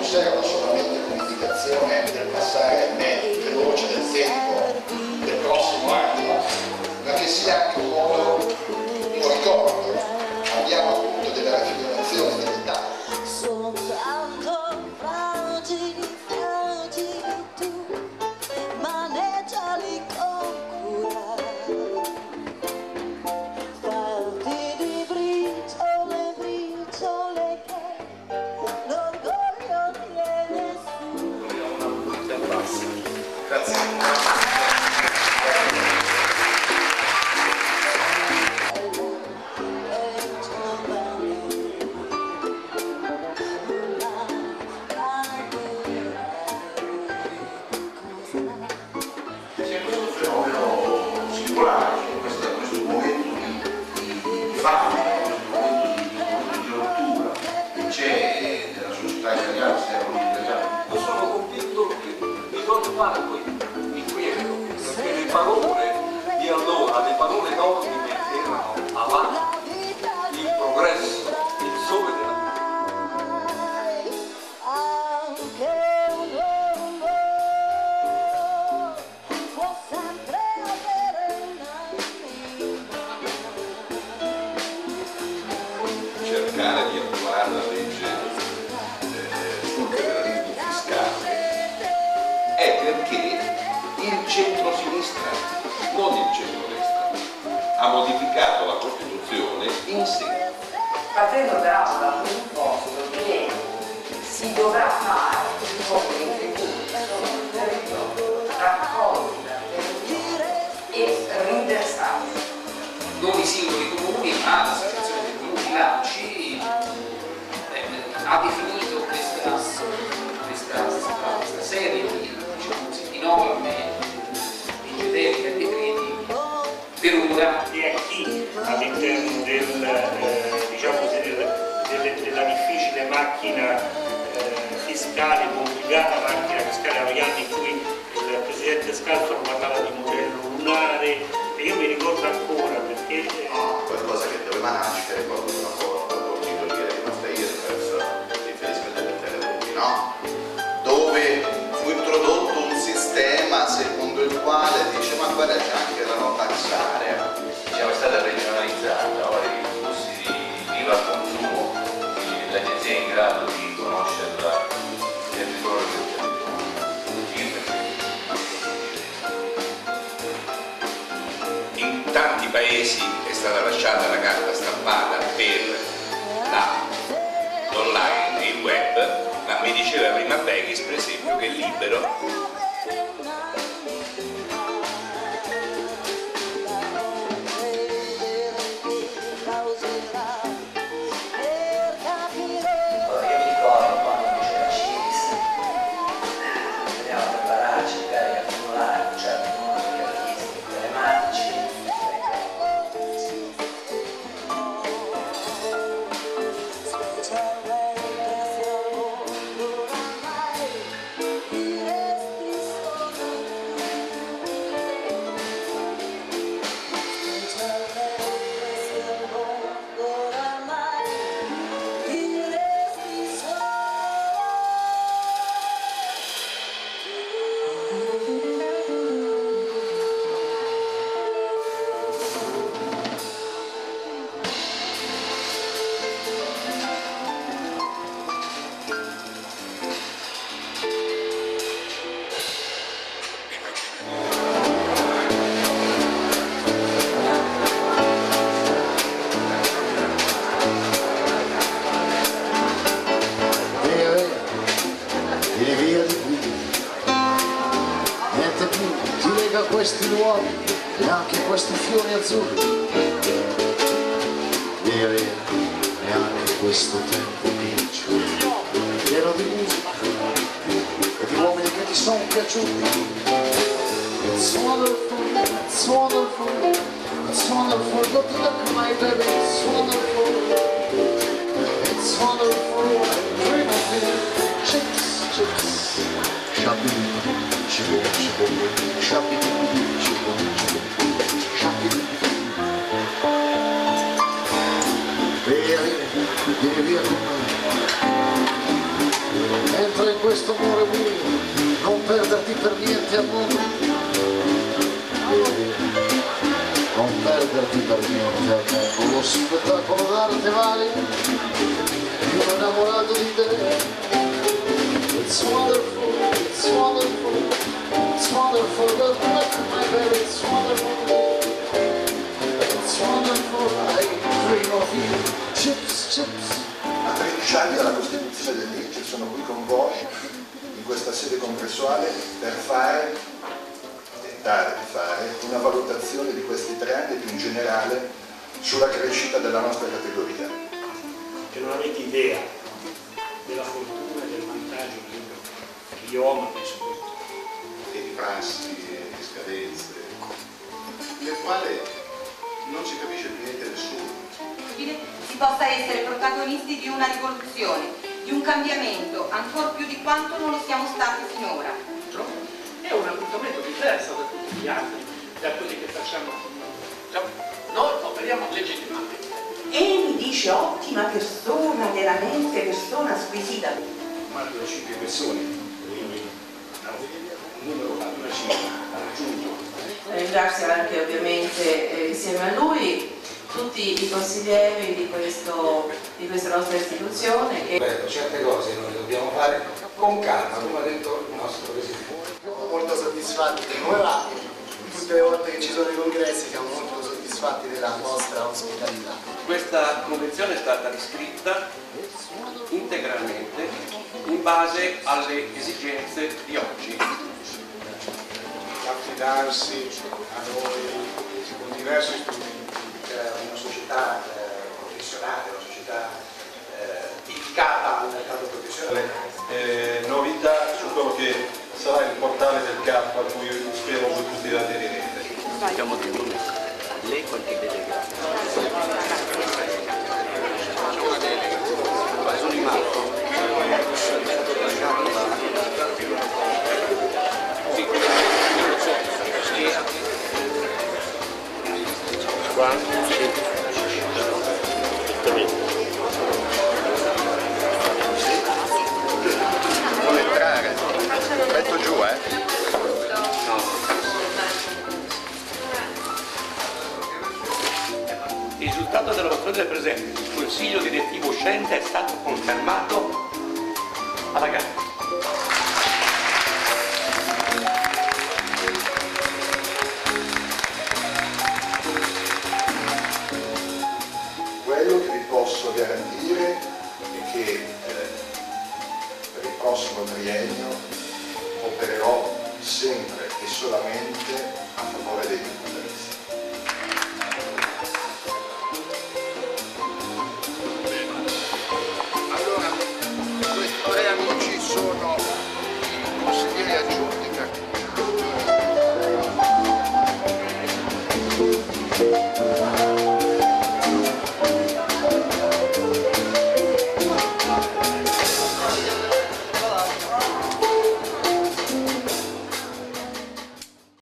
serva solamente un'indicazione del passare veloce del tempo del prossimo anno, ma che sia anche un modo, un ricordo. Abbiamo appunto delle raffigurazioni dell'età. Soltanto fragili, fragili tu, maneggiali con cura, farti di briciole, briciole che l'orgoglio tiene su. Una punta in basso. Grazie. Perché le parole di allora, le parole d'ordine erano avanti, il progresso, il sole della cercare di attuare la legge sul federalismo fiscale è perché il centro-sinistra, non il centro-destra, ha modificato la Costituzione in seguito. Partendo però dal presupposto che si dovrà fare il contributo sono un territorio raccolti dal territorio e rinversati. Non i singoli comuni, ma l'associazione dei comuni Lanci ha definito questa serie di norme, di generiche e decreti per ora. E a chi all'interno della difficile macchina fiscale, complicata macchina fiscale, erano gli anni in cui il presidente Scalfaro parlava di modello lunare e io mi ricordo ancora perché qualcosa che doveva nascere proprio una volta col titolo che era rimasta IRPEF, riferisco agli interrotti, no? Dove fu introdotto un sistema secondo il quale dice ma guarda c'è anche la no tax area, diciamo è stata regionalizzata, ora i flussi di IVA al consumo, l'agenzia è in grado di conoscere il territorio del In tanti paesi è stata lasciata la carta stampata per l'online e il web, ma mi diceva prima Begis per esempio che è libero. Questi luoghi e anche questi fiori azzurri, e anche questo tempo grigio, pieno di musica e di uomini che ti sono piaciuti. It's wonderful, it's wonderful, it's wonderful, go to look my baby, it's wonderful, it's wonderful, I dream of it, chicks, chicks, shopping. Vieni via con me, mentre per niente al mondo, non perderti per niente al mondo lo spettacolo d'arte vale di un innamorato di te. It's wonderful, it's wonderful, it's wonderful, but my baby, it's wonderful, it's wonderful, I dream of you, chips, chips. A 13 anni dalla Costituzione del legge sono qui con voi in questa sede congressuale per tentare di fare una valutazione di questi 3 anni e più in generale sulla crescita della nostra categoria. Che non avete idea della fortuna e del vantaggio che io ho, ma penso questo. E di prassi e di scadenze, nel quale non si capisce più niente nessuno. Si possa essere protagonisti di una rivoluzione, di un cambiamento, ancor più di quanto non lo siamo stati finora. È un appuntamento diverso da tutti gli altri, da quelli che facciamo. Noi operiamo legittimamente. E mi dice ottima persona, veramente persona squisita. Mario 5 persone, un numero di una cifra, ha raggiunto. Ringrazio anche ovviamente insieme a lui tutti i consiglieri di questa nostra istituzione. Certe cose noi dobbiamo fare con calma, come ha detto il nostro Presidente. Molto soddisfatti di come va, tutte le volte che ci sono i congressi siamo molto soddisfatti della vostra ospitalità. Questa convenzione è stata riscritta integralmente in base alle esigenze di oggi. Affidarsi a noi con diversi strumenti, una società professionale, una società dedicata al mercato professionale. Novità su quello che sarà il portale del CAP a cui spero voi tutti aderirete. Siamo tutti lei qualche delega. Sono rimasto. Qua? Vuole entrare? Metto giù, Il risultato della votazione del presente sul Consiglio direttivo uscente è stato confermato alla Camera.